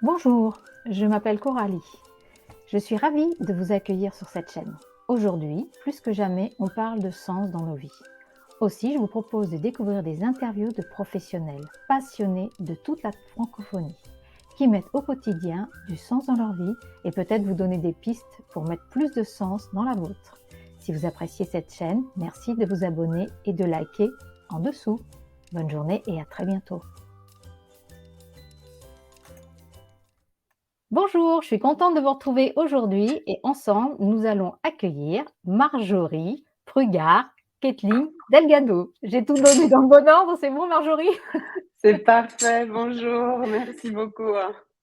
Bonjour, je m'appelle Coralie. Je suis ravie de vous accueillir sur cette chaîne. Aujourd'hui, plus que jamais, on parle de sens dans nos vies. Aussi, je vous propose de découvrir des interviews de professionnels passionnés de toute la francophonie qui mettent au quotidien du sens dans leur vie et peut-être vous donner des pistes pour mettre plus de sens dans la vôtre. Si vous appréciez cette chaîne, merci de vous abonner et de liker en dessous. Bonne journée et à très bientôt. Bonjour, je suis contente de vous retrouver aujourd'hui et ensemble, nous allons accueillir Marjorie Prugard-Kathleen Delgado. J'ai tout donné dans le bon ordre, c'est bon Marjorie? C'est parfait, bonjour, merci beaucoup.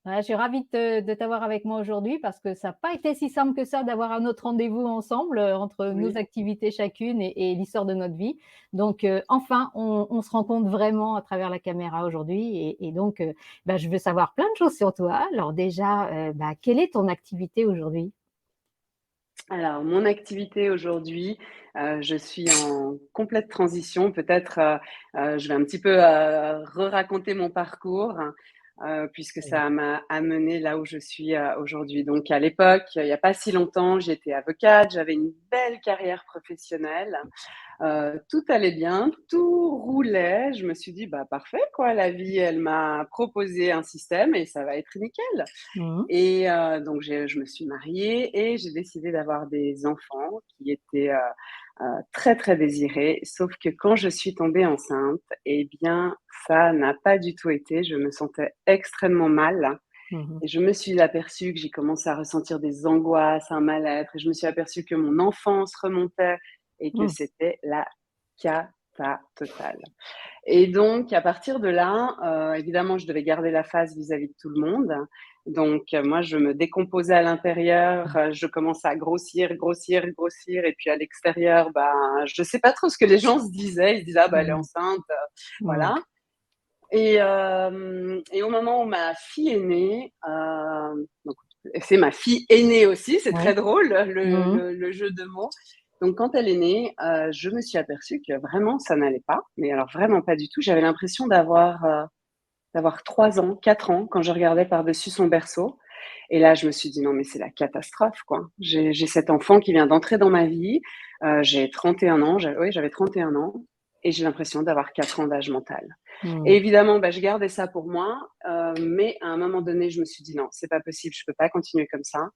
Ouais, je suis ravie de t'avoir avec moi aujourd'hui parce que ça n'a pas été si simple que ça d'avoir un autre rendez-vous ensemble entre nos Oui. activités chacune et l'histoire de notre vie. Donc, enfin, on se rencontre vraiment à travers la caméra aujourd'hui et donc, bah, je veux savoir plein de choses sur toi. Alors déjà, bah, quelle est ton activité aujourd'hui? Alors, mon activité aujourd'hui, je suis en complète transition. Peut-être, je vais un petit peu, raconter mon parcours, puisque Oui. ça m'a amenée là où je suis, aujourd'hui. Donc à l'époque, il n'y a pas si longtemps, j'étais avocate, j'avais une belle carrière professionnelle. Tout allait bien, tout roulait. Je me suis dit: «Bah, parfait quoi, la vie, elle m'a proposé un système et ça va être nickel». Mmh. Et donc je me suis mariée et j'ai décidé d'avoir des enfants qui étaient, très, très désirés. Sauf que quand je suis tombée enceinte, eh bien, ça n'a pas du tout été. Je me sentais extrêmement mal Mmh mh. et je me suis aperçue que j'ai commencé à ressentir des angoisses, un mal-être et je me suis aperçue que mon enfance remontait et que Mmh. c'était la cata totale. Et donc à partir de là, évidemment, je devais garder la face vis-à-vis de tout le monde. Donc moi, je me décomposais à l'intérieur, je commençais à grossir, grossir, grossir et puis à l'extérieur, ben, je sais pas trop ce que les gens se disaient. Ils se disaient: «Ah bah, elle est Mmh. enceinte», Mmh. voilà. Et au moment où ma fille est née, donc c'est ma fille aînée aussi, c'est très Oui. drôle Mmh. le jeu de mots. Donc quand elle est née, je me suis aperçue que vraiment ça n'allait pas, mais alors vraiment pas du tout. J'avais l'impression d'avoir 3 ans, 4 ans quand je regardais par-dessus son berceau et là je me suis dit: «Non mais c'est la catastrophe quoi. J'ai cet enfant qui vient d'entrer dans ma vie, j'ai 31 ans, j'avais 31 ans et j'ai l'impression d'avoir 4 ans d'âge mental». Et Mmh. évidemment, bah, je gardais ça pour moi, mais à un moment donné, je me suis dit: «Non, c'est pas possible, je peux pas continuer comme ça».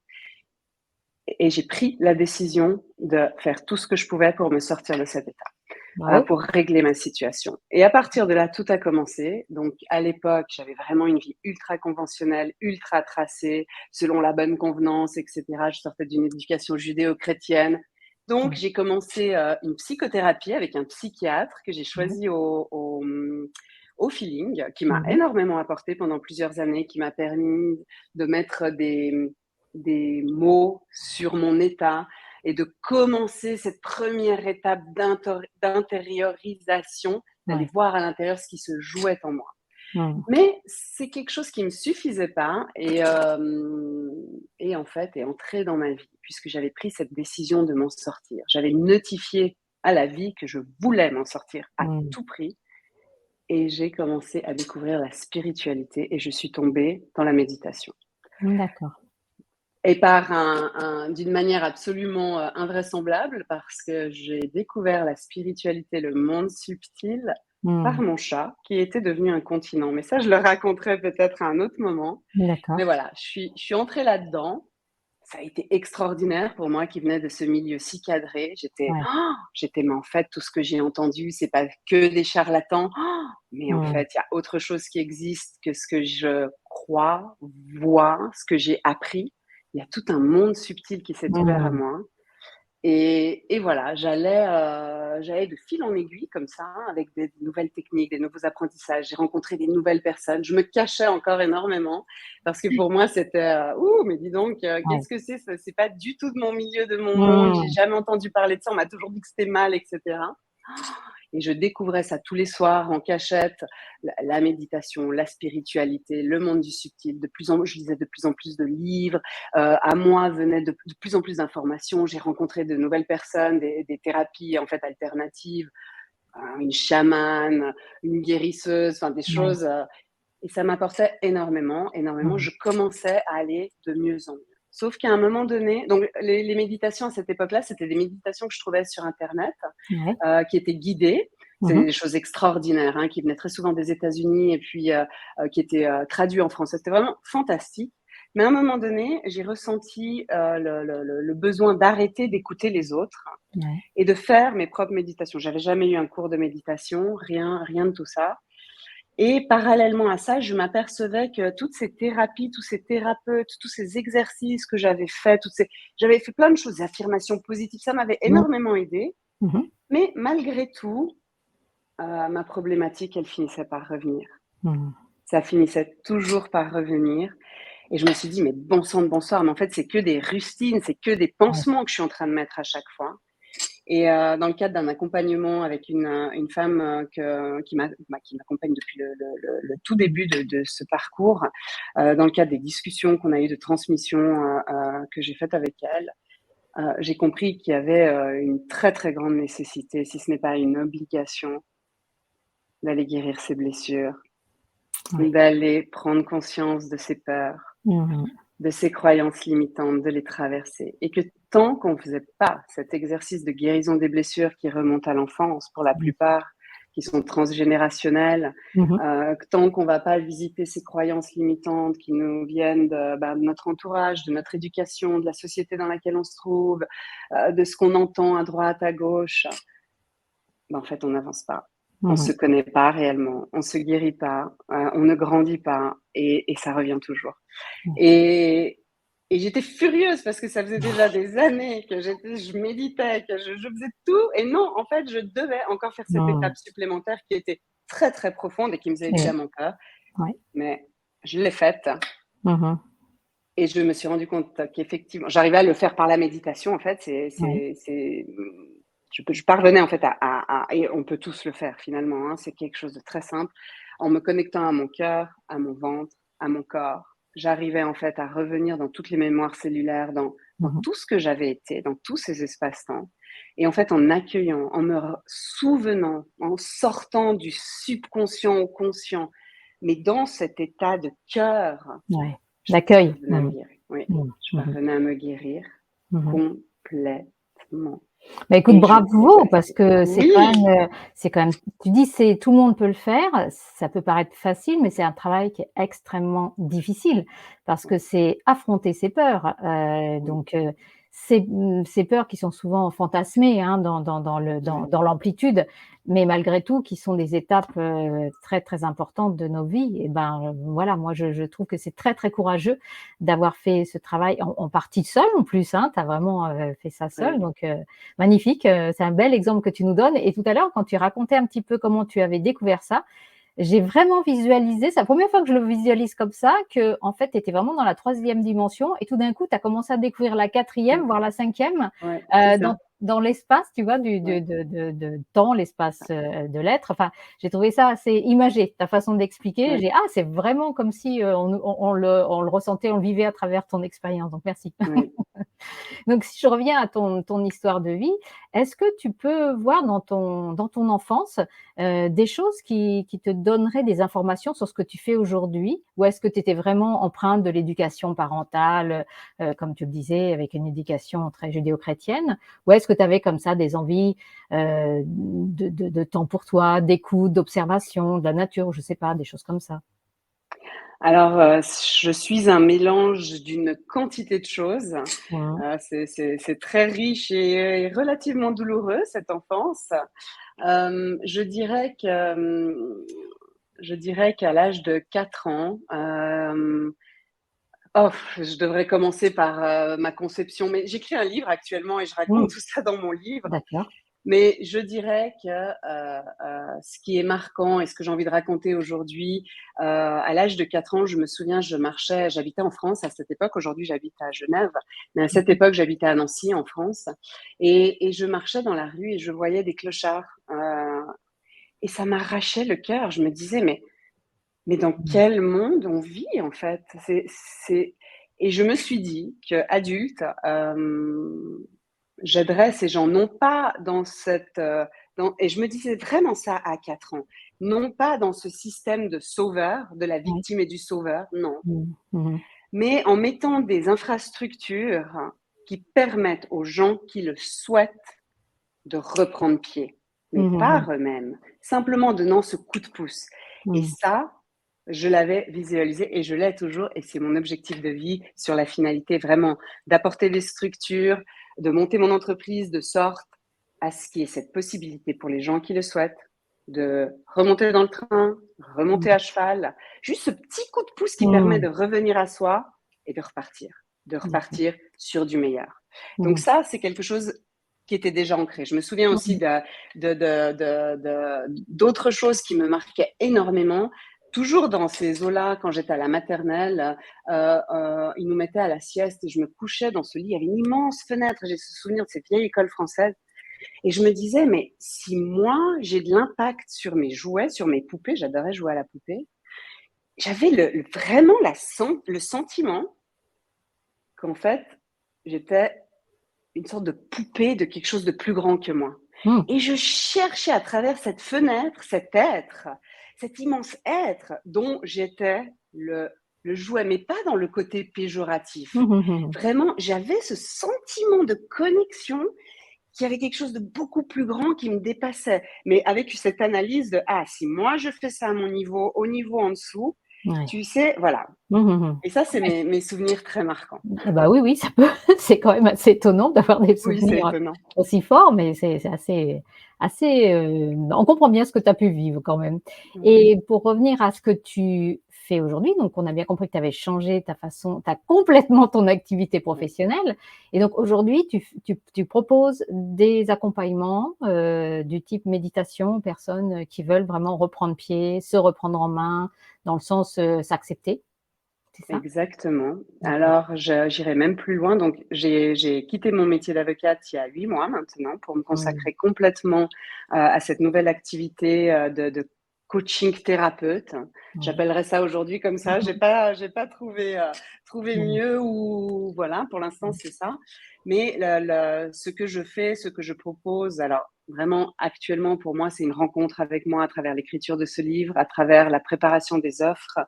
Et j'ai pris la décision de faire tout ce que je pouvais pour me sortir de cet état, Ouais. pour régler ma situation. Et à partir de là, tout a commencé. Donc à l'époque, j'avais vraiment une vie ultra conventionnelle, ultra tracée, selon la bonne convenance et cetera. Je sortais d'une éducation judéo-chrétienne. Donc Mmh. j'ai commencé, une psychothérapie avec un psychiatre que j'ai Ouais. choisi au feeling, qui m'a Mmh mh. énormément apporté pendant plusieurs années, qui m'a permis de mettre des mots sur mon état et de commencer cette première étape d'intériorisation, d'aller Ouais. voir à l'intérieur ce qui se jouait en moi. Mmh. Mais c'est quelque chose qui me suffisait pas et en fait est entré dans ma vie puisque j'avais pris cette décision de m'en sortir. J'avais notifié à la vie que je voulais m'en sortir à Mmh. tout prix et j'ai commencé à découvrir la spiritualité et je suis tombée dans la méditation. D'accord. Et par d'une manière absolument, invraisemblable parce que j'ai découvert la spiritualité, le monde subtil Mmh. par mon chat qui était devenu un continent. Mais ça, je le raconterai peut-être à un autre moment. Mais D'accord. voilà, je suis entrée là-dedans. Ça a été extraordinaire pour moi qui venais de ce milieu si cadré. Ouais. J'étais: «Mais en fait, tout ce que j'ai entendu, c'est pas que des charlatans. Mais en Mmh. fait, il y a autre chose qui existe que ce que je crois, vois, ce que j'ai appris». Il y a tout un monde subtil qui s'est ouvert à Mmh. moi et voilà, j'allais de fil en aiguille comme ça, avec des nouvelles techniques, des nouveaux apprentissages. J'ai rencontré des nouvelles personnes. Je me cachais encore énormément parce que pour moi, c'était, «Ouh, mais dis donc, Ouais. qu'est-ce que c'est ça? C'est pas du tout de mon milieu, de mon monde. J'ai Mmh. jamais entendu parler de ça. On m'a toujours dit que c'était mal et cetera». Et je découvrais ça tous les soirs en cachette, la méditation, la spiritualité, le monde du subtil. Je lisais de plus en plus de livres, à moi venaient de plus en plus d'informations. J'ai rencontré de nouvelles personnes, des thérapies en fait alternatives, une chamane, une guérisseuse, enfin des Ouais. choses, Et ça m'apportait énormément, énormément. Mmh. Je commençais à aller de mieux en mieux. Sauf qu'à un moment donné, donc les méditations à cette époque-là, c'était des méditations que je trouvais sur internet, Ouais. qui étaient guidées. C'est Mmh. des choses extraordinaires, hein, qui venaient très souvent des États-Unis et puis qui étaient traduits en français. C'était vraiment fantastique. Mais à un moment donné, j'ai ressenti le besoin d'arrêter d'écouter les autres Ouais. et de faire mes propres méditations. J'avais jamais eu un cours de méditation, rien de tout ça. Et parallèlement à ça, je m'apercevais que toutes ces thérapies, tous ces thérapeutes, tous ces exercices que j'avais faits, j'avais fait plein de choses, des affirmations positives, ça m'avait Mmh. énormément aidée. Mmh. Mais malgré tout, ma problématique, elle finissait par revenir. Mmh. Ça finissait toujours par revenir. Et je me suis dit, mais bon sang de bonsoir, mais en fait, c'est que des rustines, c'est que des Ouais. pansements que je suis en train de mettre à chaque fois. Et dans le cadre d'un accompagnement avec une femme qui m'accompagne depuis le tout début de ce parcours, dans le cadre des discussions qu'on a eues de transmission que j'ai faites avec elle, j'ai compris qu'il y avait une très très grande nécessité, si ce n'est pas une obligation, d'aller guérir ses blessures, Ouais. d'aller prendre conscience de ses peurs, Mmh. de ses croyances limitantes, de les traverser. Et que tant qu'on ne faisait pas cet exercice de guérison des blessures qui remontent à l'enfance, pour la Mmh. plupart, qui sont transgénérationnelles, Mmh. tant qu'on ne va pas visiter ces croyances limitantes qui nous viennent de notre entourage, de notre éducation, de la société dans laquelle on se trouve, de ce qu'on entend à droite, à gauche, en fait, on n'avance pas. On ne Mmh. se connaît pas réellement, on ne se guérit pas, on ne grandit pas et ça revient toujours. Mmh. Et et j'étais furieuse parce que ça faisait déjà des années que je méditais, que je faisais tout et non, en fait, je devais encore faire cette Mmh. étape supplémentaire qui était très, très profonde et qui me faisait Et évidemment peur, ouais. mais je l'ai faite Mmh. et je me suis rendu compte qu'effectivement j'arrivais à le faire par la méditation, en fait, Ouais. je parvenais en fait à et on peut tous le faire finalement, hein, c'est quelque chose de très simple. En me connectant à mon cœur, à mon ventre, à mon corps, j'arrivais en fait à revenir dans toutes les mémoires cellulaires, dans Mmh. tout ce que j'avais été, dans tous ces espaces-temps et en fait en accueillant, en me souvenant, en sortant du subconscient au conscient, mais dans cet état de cœur, Ouais. je D'accueil. parvenais à me Mmh. guérir. Oui, Mmh. je Mmh. parvenais à me guérir Mmh. complètement Bah, écoute, et je bravo pouvais parce que oui! c'est quand même tu dis c'est tout le monde peut le faire, ça peut paraître facile, mais c'est un travail qui est extrêmement difficile parce que Oui, c'est affronter ses peurs, oui, ces peurs qui sont souvent fantasmées, hein, oui, dans l'amplitude, mais malgré tout qui sont des étapes, très, très importantes de nos vies et ben, voilà, moi je trouve que c'est très, très courageux d'avoir fait ce travail en partie seule en plus, hein. Tu as vraiment, fait ça seule oui. donc magnifique, c'est un bel exemple que tu nous donnes et tout à l'heure, quand tu racontais un petit peu comment tu avais découvert ça, j'ai vraiment visualisé, c'est la première fois que je le visualise comme ça, qu'en fait, tu étais vraiment dans la troisième dimension et tout d'un coup, tu as commencé à découvrir la quatrième, voire la cinquième, Ouais, c'est ça. dans l'espace, tu vois, Ouais, de temps, l'espace, de l'être. Enfin, j'ai trouvé ça assez imagé, ta façon d'expliquer. ouais, C'est vraiment comme si, on le ressentait, on le vivait à travers ton expérience, donc merci. ouais. Donc si je reviens à ton histoire de vie, est-ce que tu peux voir dans ton enfance, des choses qui te donneraient des informations sur ce que tu fais aujourd'hui? Ou est-ce que tu étais vraiment empreinte de l'éducation parentale, comme tu le disais, avec une éducation très judéo-chrétienne? Ou est-ce que tu avais comme ça des envies, de temps pour toi, d'écoute, d'observation, de la nature, je sais pas, des choses comme ça? Alors, je suis un mélange d'une quantité de choses. Mmh. C'est très riche et relativement douloureux cette enfance. Je dirais que, je dirais qu'à l'âge de 4 ans, je devrais commencer par, ma conception, mais j'écris un livre actuellement et je raconte Mmh. tout ça dans mon livre. D'accord. Mais je dirais que, ce qui est marquant et ce que j'ai envie de raconter aujourd'hui, à l'âge de 4 ans, je me souviens, j'habitais en France à cette époque, aujourd'hui j'habite à Genève, mais à cette Mmh. époque, j'habitais à Nancy en France et je marchais dans la rue et je voyais des clochards, et ça m'arrachait le cœur. Je me disais: «Mais dans Mmh. quel monde on vit en fait?» C'est et je me suis dit qu'adulte, j'aiderais ces gens, non pas dans cette, et je me disais vraiment ça à 4 ans. non pas dans ce système de sauveur, de la Ouais. victime et du sauveur, non, Mmh. Mmh. mais en mettant des infrastructures qui permettent aux gens qui le souhaitent de reprendre pied, mais Mmh mh. par eux-mêmes, simplement donnant ce coup de pouce. Et Mmh. ça, je l'avais visualisé et je l'ai toujours, et c'est mon objectif de vie sur la finalité vraiment d'apporter des structures, de monter mon entreprise de sorte à ce qu'il y ait cette possibilité pour les gens qui le souhaitent de remonter dans le train, remonter à cheval, juste ce petit coup de pouce qui permet Mmh. de revenir à soi et de D'accord. repartir sur du meilleur. Donc Mmh. ça, c'est quelque chose qui était déjà ancré. Je me souviens aussi Mmh. d'autres choses qui me marquaient énormément. Toujours dans ces eaux-là, quand j'étais à la maternelle, ils nous mettaient à la sieste et je me couchais dans ce lit. Il y avait une immense fenêtre. J'ai ce souvenir de cette vieille école française. Et je me disais, mais si moi, j'ai de l'impact sur mes jouets, sur mes poupées, j'adorais jouer à la poupée, j'avais vraiment le sentiment qu'en fait, j'étais une sorte de poupée de quelque chose de plus grand que moi. Mmh. Et je cherchais à travers cette fenêtre, cet être, cet immense être dont j'étais le jouet, mais pas dans le côté péjoratif. Mmh mh. Mmh. Vraiment, j'avais ce sentiment de connexion qu'il y avait quelque chose de beaucoup plus grand qui me dépassait. Mais avec cette analyse de, ah, si moi je fais ça à mon niveau, au niveau en dessous, Ouais. tu sais, voilà. Mmh mh. Mmh. Et ça, c'est Ouais. mes souvenirs très marquants. Ah bah, oui, oui, ça peut c'est quand même assez étonnant d'avoir des Oui, c'est souvenirs étonnant. aussi forts, mais c'est assez, on comprend bien ce que tu as pu vivre quand même. Oui. Et pour revenir à ce que tu fais aujourd'hui, donc on a bien compris que tu avais changé ta façon tu as complètement ton activité Oui. professionnelle et donc aujourd'hui tu proposes des accompagnements, du type méditation aux personnes, qui veulent vraiment reprendre pied, se reprendre en main, dans le sens, s'accepter, c'est ça? Exactement. D'accord. Alors, j'irai même plus loin. Donc, j'ai quitté mon métier d'avocate il y a 8 mois maintenant pour me Mmh. consacrer complètement, à cette nouvelle activité, de coaching thérapeute. Oui. J'appellerais ça aujourd'hui comme ça. J'ai pas trouvé Mmh. mieux, ou voilà, pour l'instant, Mmh. c'est ça. Mais ce que je fais, ce que je propose, alors vraiment actuellement pour moi, c'est une rencontre avec moi à travers l'écriture de ce livre, à travers la préparation des offres.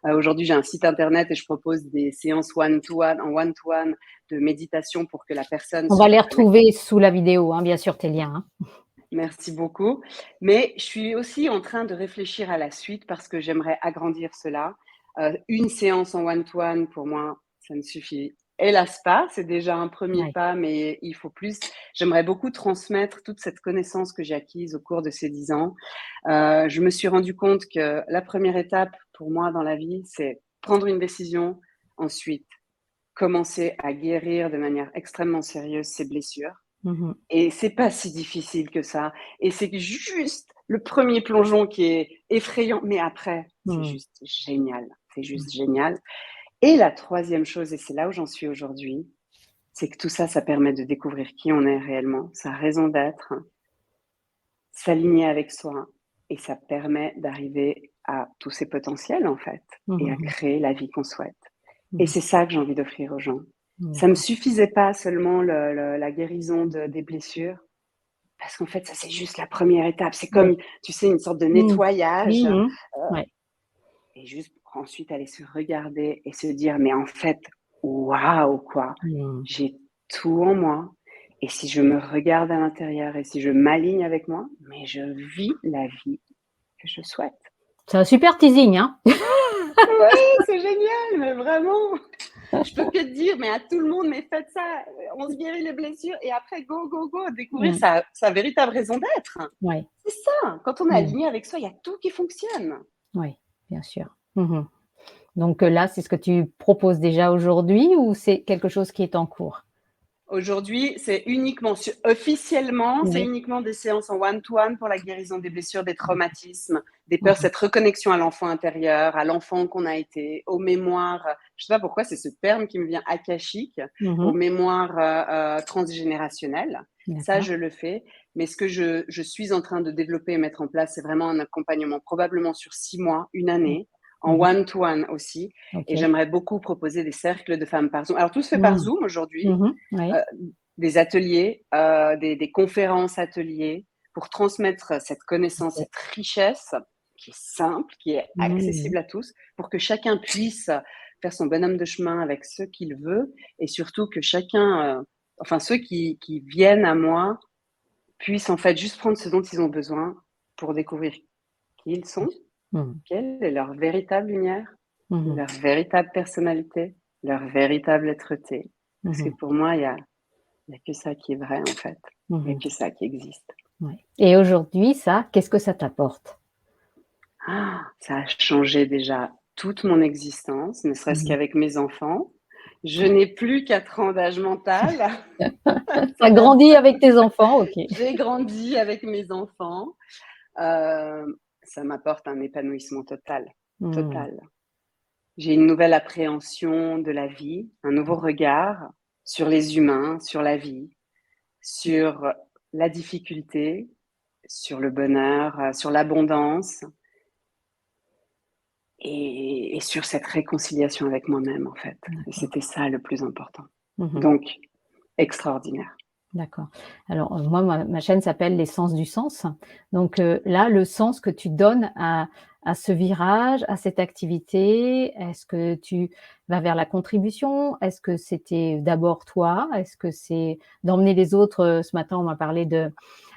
Aujourd'hui, j'ai un site internet et je propose des séances one-to-one de méditation pour que la personne On se va les reconnecte. retrouver sous la vidéo, hein, bien sûr, tes liens, hein. Merci beaucoup. Mais je suis aussi en train de réfléchir à la suite parce que j'aimerais agrandir cela. Une séance en one-to-one, pour moi, ça ne suffit hélas pas. C'est déjà un premier Ouais. pas, mais il faut plus. J'aimerais beaucoup transmettre toute cette connaissance que j'ai acquise au cours de ces 10 ans. Je me suis rendu compte que la première étape pour moi dans la vie, c'est prendre une décision, ensuite commencer à guérir de manière extrêmement sérieuse ces blessures. Mmh mh. Et c'est pas si difficile que ça. Et c'est juste le premier plongeon qui est effrayant, mais après, c'est Mmh. juste génial. C'est Ouais. juste génial. Et la troisième chose, et c'est là où j'en suis aujourd'hui, c'est que tout ça, ça permet de découvrir qui on est réellement, sa raison d'être, s'aligner avec soi, et ça permet d'arriver à tous ses potentiels, en fait, Mmh et mh à mh. créer la vie qu'on souhaite. Et Mmh. c'est ça que j'ai envie d'offrir aux gens. Ça me D'accord. suffisait pas seulement la guérison des blessures, parce qu'en fait, ça, c'est juste la première étape. C'est Ouais. comme, tu sais, une sorte de Mmh. nettoyage, Mmh mh. Ouais. et juste pour ensuite aller se regarder et se dire: «Mais en fait, waouh, quoi! Mmh. J'ai tout en moi, et si je me regarde à l'intérieur et si je m'aligne avec moi, mais je vis la vie que je souhaite». C'est un super teasing, hein? Ouais, c'est génial, mais vraiment! Je peux que te dire, mais à tout le monde, mais faites ça, on se guérit les blessures et après go, go, go, découvrir Mmh. sa véritable raison d'être. Ouais. C'est ça, quand on est Mmh. aligné avec soi, il y a tout qui fonctionne. Ouais, bien sûr. Mmh mh. Donc, là, c'est ce que tu proposes déjà aujourd'hui ou c'est quelque chose qui est en cours? Aujourd'hui, c'est uniquement officiellement, c'est Oui. uniquement des séances en one-to-one pour la guérison des blessures, des D'accord. traumatismes, des peurs, Mmh. cette reconnexion à l'enfant intérieur, à l'enfant qu'on a été, aux mémoires. Je sais pas pourquoi c'est ce terme qui me vient akashique, Mmh aux mh. mémoires transgénérationnelles. Ça, D'accord. je le fais. Mais ce que je suis en train de développer et mettre en place, c'est vraiment un accompagnement probablement sur 6 mois, une Mmh. année, en Mmh mh. one-to-one aussi. Et OK. j'aimerais beaucoup proposer des cercles de femmes par Zoom. Alors, tout se fait par Mmh. Zoom Mmh aujourd'hui, mh. Ouais. heu, des ateliers, des conférences ateliers pour transmettre cette connaissance, OK. cette richesse. qui est simple, qui est Mmh. accessible à tous, pour que chacun puisse faire son bonhomme de chemin avec ce qu'il veut et surtout que chacun, enfin ceux qui viennent à moi puissent en fait juste prendre ce dont ils ont besoin pour découvrir qui ils sont, Mmh. quelle est leur véritable lumière, Mmh. leur véritable personnalité, leur véritable être-té. Parce que Mmh. pour moi, il y a que ça qui est vrai en fait. Il y a Mmh. que ça qui existe. Ouais. Et aujourd'hui, ça, qu'est-ce que ça t'apporte? Ah! Ça a changé déjà toute mon existence, ne serait-ce Mmh. qu'avec mes enfants. Je n'ai plus 4 ans d'âge mental. Tu as Ça date grandi avec tes enfants, OK. J'ai grandi avec mes enfants. Ça m'apporte un épanouissement total, Mmh. total. J'ai une nouvelle appréhension de la vie, un nouveau regard sur les humains, sur la vie, sur la difficulté, sur le bonheur, sur l'abondance et sur cette réconciliation avec moi-même, en fait. Et D'accord. c'était ça le plus important. Mmh. Donc extraordinaire. D'accord. Alors, moi, ma chaîne s'appelle «L'essence du sens». Donc, là, le sens que tu donnes à ce virage, à cette activité, est-ce que tu vas vers la contribution? Est-ce que c'était d'abord toi? Est-ce que c'est d'emmener les autres, ce matin, on m'a parlé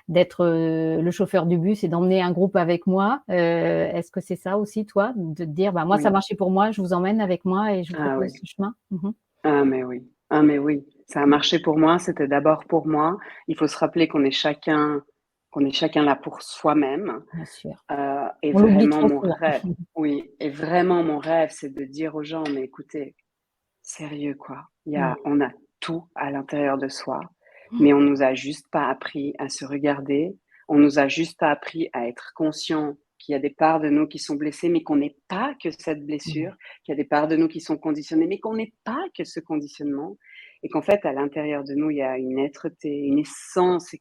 d'être, le chauffeur du bus et d'emmener un groupe avec moi. Est-ce que c'est ça aussi toi? De te dire: «Bah, moi, ça a Oui. marché pour moi, je vous emmène avec moi et je vous Ah propose oui. ce chemin»? Mmh mh. Ah mais oui. Ah mais oui. Ça a marché pour moi, c'était d'abord pour moi. Il faut se rappeler qu'on est chacun là pour soi-même. Bien sûr. Et On l'oublie vraiment trop mon souvent. rêve oui et vraiment mon rêve, c'est de dire aux gens: «Mais écoutez, sérieux quoi, Mmh. on a tout à l'intérieur de soi, mais on nous a juste pas appris à se regarder. On nous a juste pas appris à être conscient qu'il y a des parts de nous qui sont blessées, mais qu'on n'est pas que cette Ouais. blessure, qu'il y a des parts de nous qui sont conditionnées, mais qu'on n'est pas que ce conditionnement et qu'en fait, à l'intérieur de nous, il y a une êtreté, une essence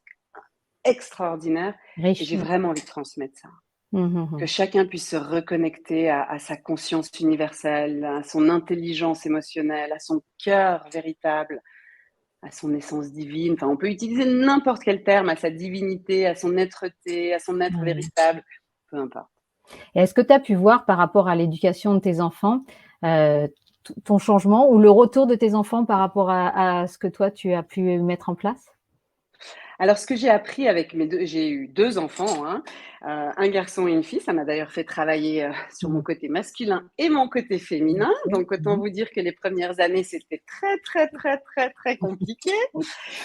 extraordinaire et Riche, j'ai mmh. vraiment envie de transmettre ça. Mmh mh, Que mmh. chacun puisse se reconnecter à sa conscience universelle, à son intelligence émotionnelle, à son cœur véritable, à son essence divine. Enfin, on peut utiliser n'importe quel terme, à sa divinité, à son être-té, à son être Mmh. véritable, peu importe. Et est-ce que tu as pu voir par rapport à l'éducation de tes enfants, ton changement ou le retour de tes enfants par rapport à ce que toi tu as pu mettre en place? Alors ce que j'ai appris avec mes 2, j'ai eu 2 enfants, hein, un garçon et une fille. Ça m'a d'ailleurs fait travailler, sur mon Mmh. côté masculin et mon côté féminin. OK. Donc autant Mmh mh. vous dire que les premières années, c'était très, très, très, très, très compliqué.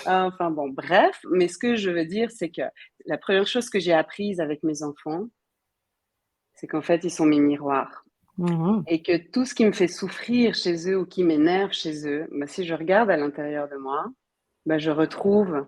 Enfin bon, bref, mais ce que je veux dire, c'est que la première chose que j'ai apprise avec mes enfants, c'est qu'en fait, ils sont mes miroirs Mmh mh. et que tout ce qui me fait souffrir chez eux ou qui m'énerve chez eux, bah, si je regarde à l'intérieur de moi, bah, je retrouve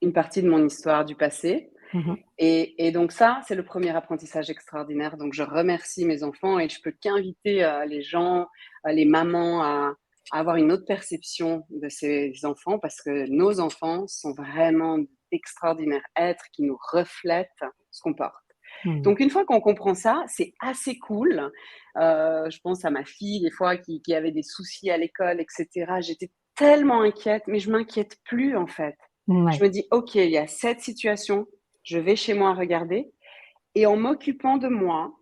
une partie de mon histoire du passé Mmh mh. et donc ça, c'est le premier apprentissage extraordinaire. Donc je remercie mes enfants et je peux qu'inviter, les gens, les mamans à avoir une autre perception de ces enfants parce que nos enfants sont vraiment d'extraordinaires êtres qui nous reflètent ce qu'on porte. Mmh. Donc une fois qu'on comprend ça, c'est assez cool. Je pense à ma fille des fois qui avait des soucis à l'école et cetera. J'étais tellement inquiète, mais je m'inquiète plus en fait. Je Mouais. me dis: «OK, il y a cette situation, je vais chez moi regarder» et en m'occupant de moi,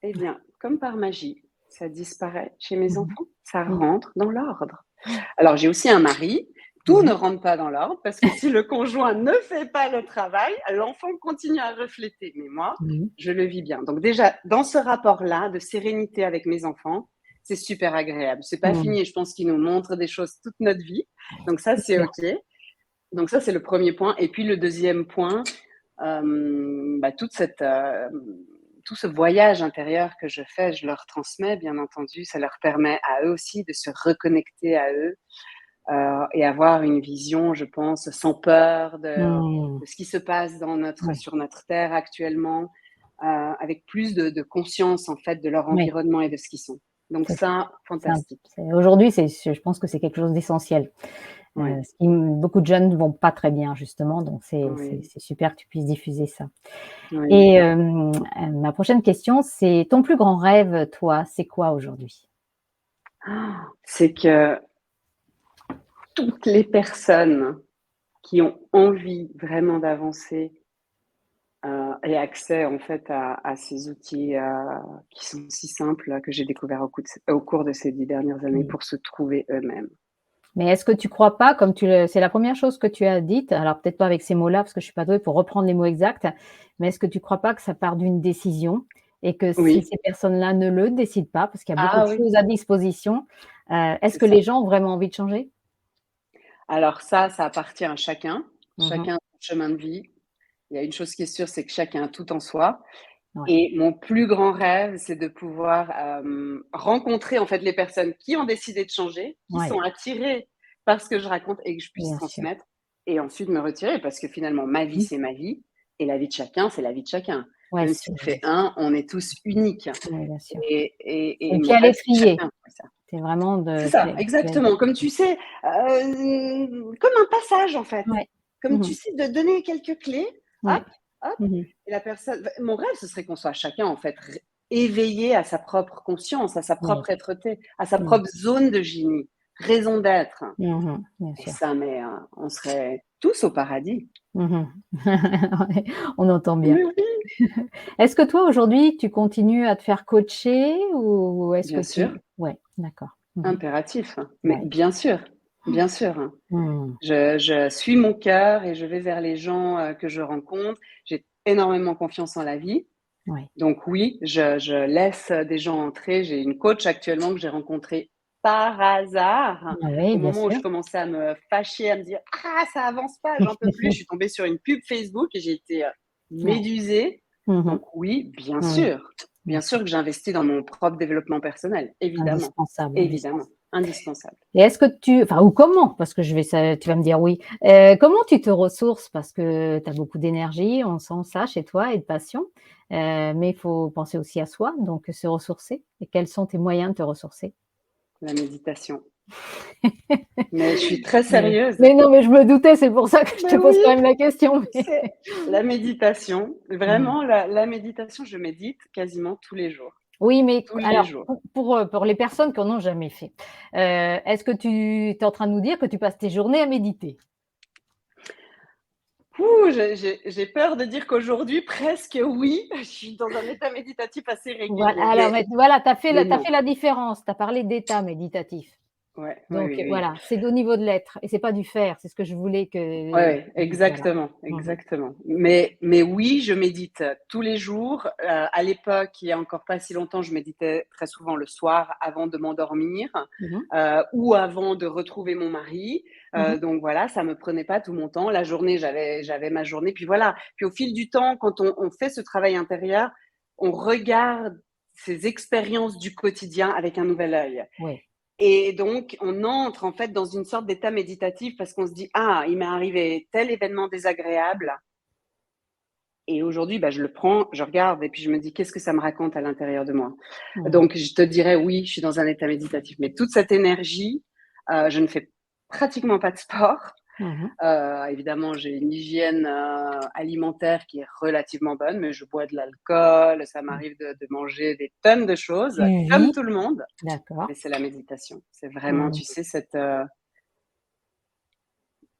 eh bien, comme par magie, ça disparaît chez mes Mmh mh. enfants, ça Mmh. rentre dans l'ordre. Alors j'ai aussi un mari, tout ne Ouais. rentre pas dans l'ordre parce que si le conjoint ne fait pas le travail, l'enfant continue à refléter. Mais moi, Mmh. je le vis bien. Donc déjà, dans ce rapport-là de sérénité avec mes enfants, c'est super agréable. C'est pas Mmh. fini et je pense qu'ils nous montrent des choses toute notre vie. Donc ça, C'est c'est sûr. OK. Donc ça, c'est le premier point et puis le deuxième point, bah, tout ce voyage intérieur que je fais, je leur transmets bien entendu. Ça leur permet à eux aussi de se reconnecter à eux, et avoir une vision, je pense, sans peur Mmh. de ce qui se passe Ouais. sur notre terre actuellement, avec plus de conscience en fait de leur Oui, environnement et de ce qu'ils sont. Donc c'est ça. ça, C'est un fantastique. aujourd'hui, je pense que c'est quelque chose d'essentiel. Oui, Ce qui beaucoup de jeunes vont pas très bien justement, donc oui, c'est super que tu puisses diffuser ça. oui. Et ma prochaine question, c'est ton plus grand rêve, toi, c'est quoi aujourd'hui? C'est que toutes les personnes qui ont envie vraiment d'avancer et accès en fait à ces outils qui sont si simples que j'ai découvert au cours de ces 10 dernières années Mmh. pour se trouver eux-mêmes. Mais est-ce que tu crois pas, comme tu le c'est la première chose que tu as dite, alors peut-être pas avec ces mots-là, parce que je suis pas douée pour reprendre les mots exacts, mais est-ce que tu crois pas que ça part d'une décision et que si Oui, ces personnes-là ne le décident pas, parce qu'il y a beaucoup ah de oui, choses à disposition, est-ce c'est que les ça. gens ont vraiment envie de changer? Alors ça appartient à chacun. Mmh mh. Chacun a son chemin de vie. Il y a une chose qui est sûre, c'est que chacun a tout en soi. Ouais, Et mon plus grand rêve, c'est de pouvoir, rencontrer en fait les personnes qui ont décidé de changer, qui sont ouais, attirées par ce que je raconte et que je puisse bien sûr. transmettre et ensuite me retirer parce que finalement ma vie, Mmh. c'est ma vie et la vie de chacun, c'est la vie de chacun. Ouais, Même c'est si on fait un, on est tous uniques ouais, bien sûr. et Et mon puis à rêve, c'est que l'étrier, chacun fait ça. c'est vraiment C'est de ça, tu es exactement. Comme tu sais, comme un passage en fait. ouais. Comme Mmh tu mh. sais, de donner quelques clés, hop, Ouais. hop, Mmh mh. et la personne mon rêve, ce serait qu'on soit chacun en fait éveillé à sa propre conscience, à sa Oui. propre être à sa Mmh. propre zone de génie, raison d'être. Mmh mh. Bien Et sûr. ça, mais on serait tous au paradis. Mmh mh. Ouais, on entend bien. Mais oui, Est-ce que toi, aujourd'hui, tu continues à te faire coacher ou est-ce que bien sûr, tu ouais, d'accord. Mmh mh. impératif, mais Ouais. bien sûr, bien sûr. Mmh. Je suis mon cœur et je vais vers les gens, que je rencontre. J'ai énormément confiance en la vie. Ouais. Donc oui, je laisse des gens entrer. J'ai une coach actuellement que j'ai rencontrée par hasard, Oui, au bien moment où sûr. je commençais à me fâcher, à me dire: «Ah, ça avance pas, j'en peux plus». Je suis tombée sur une pub Facebook et j'ai été, Ouais. médusée. Mmh mh. Donc oui, Oui, bien bien sûr. sûr que j'investis dans mon propre développement personnel, évidemment, Indispensable, évidemment, indispensable. indispensable. Et est-ce que tu enfin ou comment? Parce que je vais ça tu vas me dire oui. Comment tu te ressources? Parce que tu as beaucoup d'énergie, on sent ça chez toi et de passion, mais il faut penser aussi à soi, donc se ressourcer et quels sont tes moyens de te ressourcer? La méditation. Mais je suis très Mais sérieuse. mais non, mais je me doutais, c'est pour ça que je te Mais pose oui! quand même la question, mais C'est la méditation, mmh. vraiment la méditation, je médite quasiment tous les jours. Oui, mais Tous les alors jours. pour les personnes qui en ont jamais fait, est-ce que tu es en train de nous dire que tu passes tes journées à méditer? Ouh, j'ai peur de dire qu'aujourd'hui presque oui, je suis dans un état méditatif assez Voilà, régulier, alors mais voilà, tu as fait mais la tu as non. fait la différence, tu as parlé d'état méditatif. Ouais, oui, Donc oui, oui. voilà, c'est au niveau de l'être et c'est pas du faire, c'est ce que je voulais Ouais, que ouais, tu dises, voilà. exactement, Mmh mh. exactement. Mais oui, je médite tous les jours. À l'époque, il y a encore pas si longtemps, je méditais très souvent le soir avant de m'endormir, Mmh mh. ou avant de retrouver mon mari. Mmh mh. Donc voilà, ça me prenait pas tout mon temps. La journée, j'avais ma journée. Puis voilà, puis au fil du temps, quand on fait ce travail intérieur, on regarde ces expériences du quotidien avec un nouvel œil. Ouais. Et donc, on entre en fait dans une sorte d'état méditatif parce qu'on se dit: «Ah, il m'est arrivé tel événement désagréable et aujourd'hui, bah, je le prends, je regarde et puis je me dis: «Qu'est-ce que ça me raconte à l'intérieur de moi?» Mmh mh. Donc je te dirais oui, je suis dans un état méditatif, mais toute cette énergie, je ne fais pratiquement pas de sport. Mmh mh. Évidemment, j'ai une hygiène, alimentaire qui est relativement bonne, mais je bois de l'alcool, ça Mmh. m'arrive de manger des tonnes de choses, Tu comme vis tout le monde, d'accord. mais c'est la méditation. C'est vraiment, tu Mmh. sais,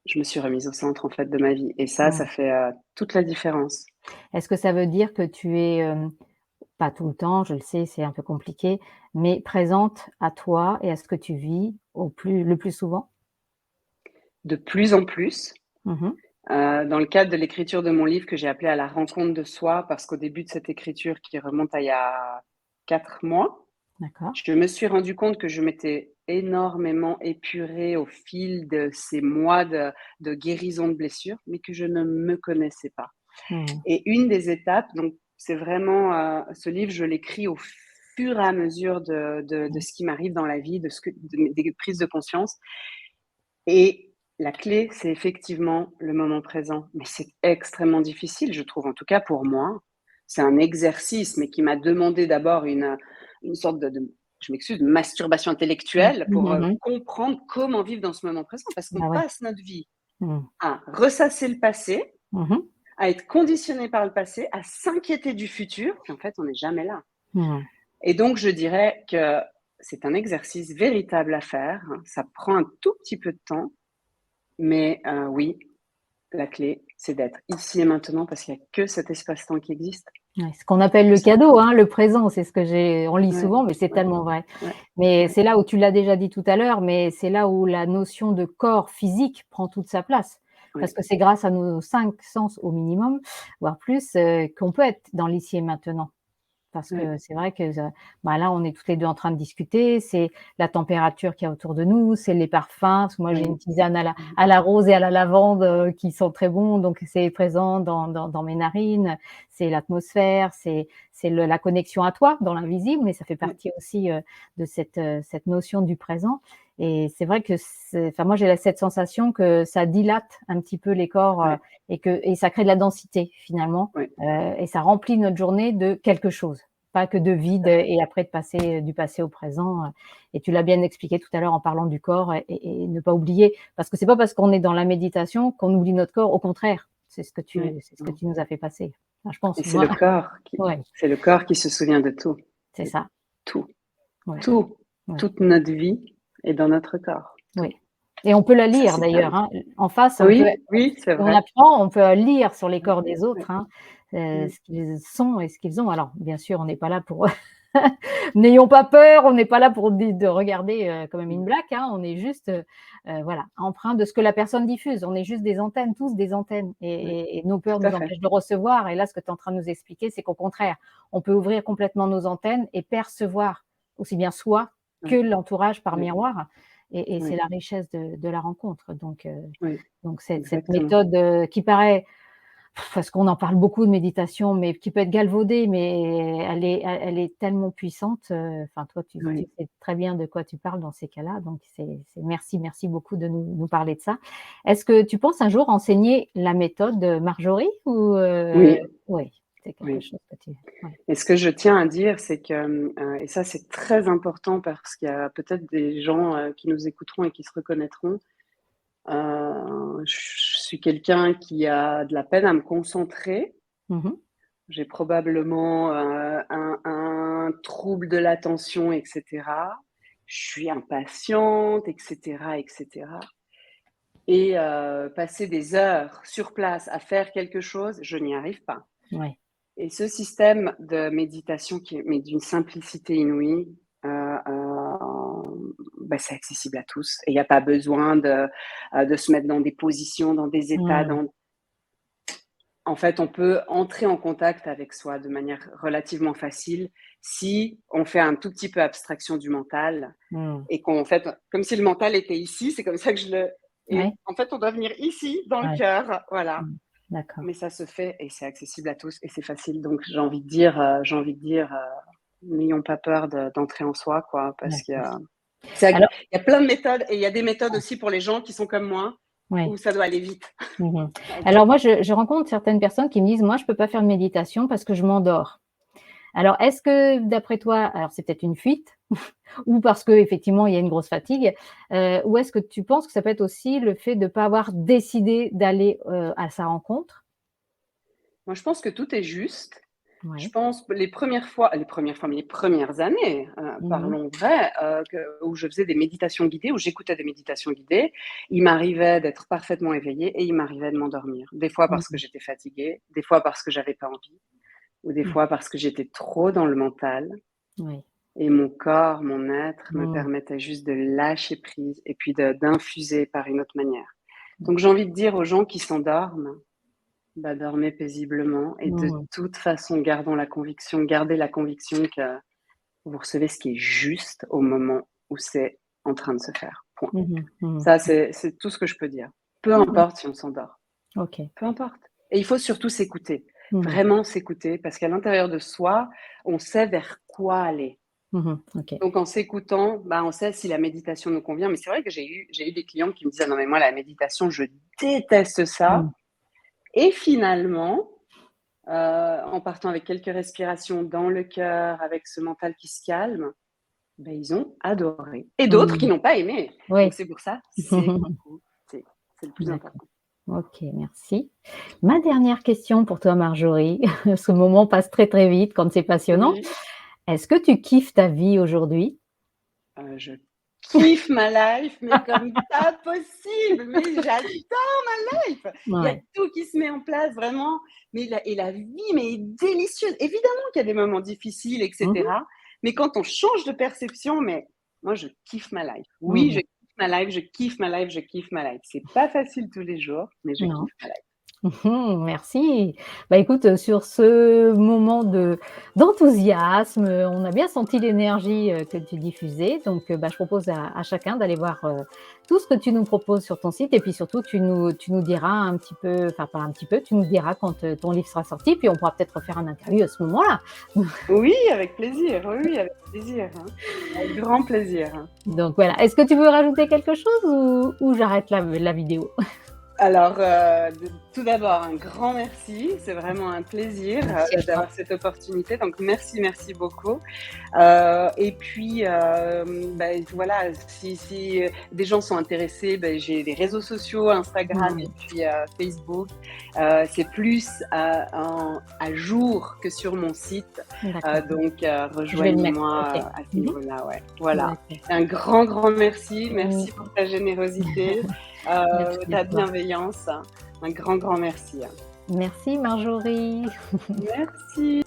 je me suis remise au centre, en fait, de ma vie et ça Mmh. fait, toute la différence. Est-ce que ça veut dire que tu es, pas tout le temps, je le sais, c'est un peu compliqué, mais présente à toi et à ce que tu vis le plus souvent? De plus en plus, Mmh mh. dans le cadre de l'écriture de mon livre que j'ai appelé «À la rencontre de soi», parce qu'au début de cette écriture qui remonte à il y a 4 mois, D'accord. je me suis rendu compte que je m'étais énormément épurée au fil de ces mois de guérison de blessures, mais que je ne me connaissais pas. Mmh. Et une des étapes, donc c'est vraiment, ce livre, je l'écris au fur et à mesure de Ouais. ce qui m'arrive dans la vie, de ce que des prises de conscience et la clé, c'est effectivement le moment présent. Mais c'est extrêmement difficile, je trouve, en tout cas pour moi. C'est un exercice, mais qui m'a demandé d'abord une sorte de je m'excuse, de masturbation Mmh. intellectuelle pour, Mmh mh. comprendre comment vivre dans ce moment présent. Parce qu'on Bah ouais. passe notre vie Mmh. à ressasser le passé, Mmh mh. à être conditionné par le passé, à s'inquiéter du futur, puis en fait, on n'est jamais là. Mmh. Et donc, je dirais que c'est un exercice véritable à faire. Ça prend un tout petit peu de temps, mais oui, la clé. c'est d'être ici et maintenant parce qu'il n'y a que cet espace-temps qui existe. Ouais, ce qu'on appelle Que le ça. cadeau, hein, le présent, c'est ce que on lit Ouais, souvent, mais c'est ouais, tellement vrai. ouais, Mais ouais, c'est là où tu l'as déjà dit tout à l'heure, mais c'est là où la notion de corps physique prend toute sa place. Parce ouais, que c'est grâce à nos 5 sens au minimum, voire plus, qu'on peut être dans l'ici et maintenant. Parce ouais, que c'est vrai que, bah, là, on est toutes les 2 en train de discuter, c'est la température qu'il y a autour de nous, c'est les parfums, parce que moi j'ai ouais. une tisane Mmh. à la rose et à la lavande, qui sont très bons, donc c'est présent dans mes narines. C'est l'atmosphère, c'est la connexion à toi, dans l'invisible, mais ça fait Ouais, partie aussi, de cette notion du présent et c'est vrai que enfin moi j'ai cette sensation que ça dilate un petit peu les corps, ouais, et ça crée de la densité finalement. ouais, Et ça remplit notre journée de quelque chose, pas que de tout vide à fait. et après de passer du passé au présent, et tu l'as bien expliqué tout à l'heure en parlant du corps et ne pas oublier parce que c'est pas parce qu'on est dans la méditation qu'on oublie notre corps, au contraire, Ouais, c'est ce que non. tu nous as fait passer. Enfin je Et pense, moi ouais, c'est le corps qui se souvient de tout, c'est de ça, tout, ouais, tout. ouais, Toute notre vie est dans notre corps, tout. oui et on peut la Ça, lire c'est dingue. d'ailleurs, hein. En face, on peut Oui, oui, c'est on vrai. apprend, on peut lire sur les Ouais, corps des ouais, autres, hein, ouais, ce qu'ils sont et ce qu'ils ont. Alors bien sûr, on n'est pas là pour n'ayons pas peur, on n'est pas là pour de regarder, comme une mmh, blague, hein. On est juste, voilà, empreint de ce que la personne diffuse. On est juste des antennes, tous des antennes ouais, et nos peurs tout à nous fait. empêchent de recevoir et là, ce que tu es en train de nous expliquer, c'est qu'au contraire, on peut ouvrir complètement nos antennes et percevoir aussi bien soi que Ouais, l'entourage par ouais, miroir et c'est ouais, la richesse de la rencontre ouais, donc cette exactement. méthode, qui paraît parce qu'on en parle beaucoup de méditation, mais qui peut être galvaudée, mais elle est tellement puissante, enfin toi tu Oui. sais très bien de quoi tu parles dans ces cas-là, donc merci beaucoup de nous parler de ça. Est-ce que tu penses un jour enseigner la méthode de Marjorie ou Oui, oui, c'est quelque oui. chose que tu ouais. Et ce que je tiens à dire, c'est que, et ça, c'est très important parce qu'il y a peut-être des gens, qui nous écouteront et qui se reconnaîtront. Je suis quelqu'un qui a de la peine à me concentrer. Mmh mh. J'ai probablement, un trouble de l'attention et cetera. Je suis impatiente et cetera et cetera et passer des heures sur place à faire quelque chose, je n'y arrive pas. Ouais. Et ce système de méditation qui est mais d'une simplicité inouïe, bah, c'est accessible à tous et il y a pas besoin de se mettre dans des positions, dans des états, Mmh. dans en fait, on peut entrer en contact avec soi de manière relativement facile si on fait un tout petit peu abstraction du mental Mmh. et qu'en fait, comme si le mental était ici, c'est comme ça que je le et Ouais, en fait, on doit venir ici, dans le ouais. cœur, voilà. Mmh. D'accord. Mais ça se fait et c'est accessible à tous et c'est facile. Donc j'ai envie de dire, n'ayons pas peur d'entrer en soi, quoi, parce que, D'accord. il Alors y a plein de méthodes et il y a des méthodes aussi pour les gens qui sont comme moi, ouais. où ça doit aller vite. Mmh mh. OK. Alors moi je rencontre certaines personnes qui me disent: «Moi je peux pas faire de méditation parce que je m'endors». Alors, est-ce que d'après toi, alors c'est peut-être une fuite ou parce qu'effectivement il y a une grosse fatigue, ou est-ce que tu penses que ça peut être aussi le fait de pas avoir décidé d'aller, à sa rencontre? Moi, je pense que tout est juste. Je Ouais. pense que mais les premières années, Mmh mh. parlons vrai, que où je faisais des méditations guidées, où j'écoutais des méditations guidées, il m'arrivait d'être parfaitement éveillée et il m'arrivait de m'endormir. Des fois parce que Mmh. j'étais fatiguée, des fois parce que j'avais pas envie ou des Mmh. fois parce que j'étais trop dans le mental Oui. et mon corps, mon être me Mmh. permettait juste de lâcher prise et puis de d'infuser par une autre manière. Mmh. Donc j'ai envie de dire aux gens qui s'endorment, bah, dormez paisiblement et de Mmh. toute façon, gardez la conviction que vous recevez ce qui est juste au moment où c'est en train de se faire. Point. Mmh mh. Mmh. Ça, c'est tout ce que je peux dire. Peu Mmh. importe si on s'endort, OK. peu importe. Et il faut surtout s'écouter, Mmh. vraiment s'écouter, parce qu'à l'intérieur de soi, on sait vers quoi aller. Mmh. OK. Donc en s'écoutant, bah, on sait si la méditation nous convient. Mais c'est vrai que j'ai eu des clients qui me disaient: «Non mais moi la méditation, je déteste ça» Mmh. et finalement, en partant avec quelques respirations dans le cœur, avec ce mental qui se calme, ben ils ont adoré et d'autres qui Mmh. n'ont pas aimé. Donc Oui. c'est pour ça, s'écouter, c'est le plus D'accord. important. OK, merci. Ma dernière question pour toi Marjorie, ce moment passe très, très vite quand c'est passionnant. Oui, Est-ce que tu kiffes ta vie aujourd'hui? je kiffe ma life, mais comme pas possible, mais j'adore ma life. Il y a Ouais. tout qui se met en place vraiment, mais la vie, mais est délicieuse. Évidemment qu'il y a des moments difficiles et Mmh. cetera, mais quand on change de perception, mais moi je kiffe ma life. Oui, je Mmh. kiffe ma life, je kiffe ma life, je kiffe ma life. C'est pas facile tous les jours, mais je Non. kiffe ma life. Mmh, merci. Bah, écoute, sur ce moment d'enthousiasme, on a bien senti l'énergie, que tu diffusais donc bah, je propose à chacun d'aller voir, tout ce que tu nous proposes sur ton site et puis surtout tu nous diras un petit peu, enfin pas un petit peu, tu nous diras quand, ton livre sera sorti, puis on pourra peut-être refaire un interview à ce moment-là. Oui, avec plaisir, oui, oui, avec plaisir, hein. Avec grand plaisir, hein. Donc voilà. Est-ce que tu veux rajouter quelque chose ou j'arrête la vidéo? Alors, tout d'abord, un grand merci. C'est vraiment un plaisir, Merci à toi. d'avoir cette opportunité, donc merci, merci beaucoup. Et puis, voilà, si des gens sont intéressés, j'ai les réseaux sociaux, Instagram et Mmh. puis, Facebook. C'est plus, à jour que sur mon site, D'accord. donc Je vais le mettre. rejoignez-moi, OK. à ce Mmh. niveau-là, ouais. Voilà. D'accord. Un grand, grand merci. Mmh. Merci pour ta générosité. Merci à Ta toi. bienveillance. Un grand, grand merci, hein. Merci Marjorie. Merci.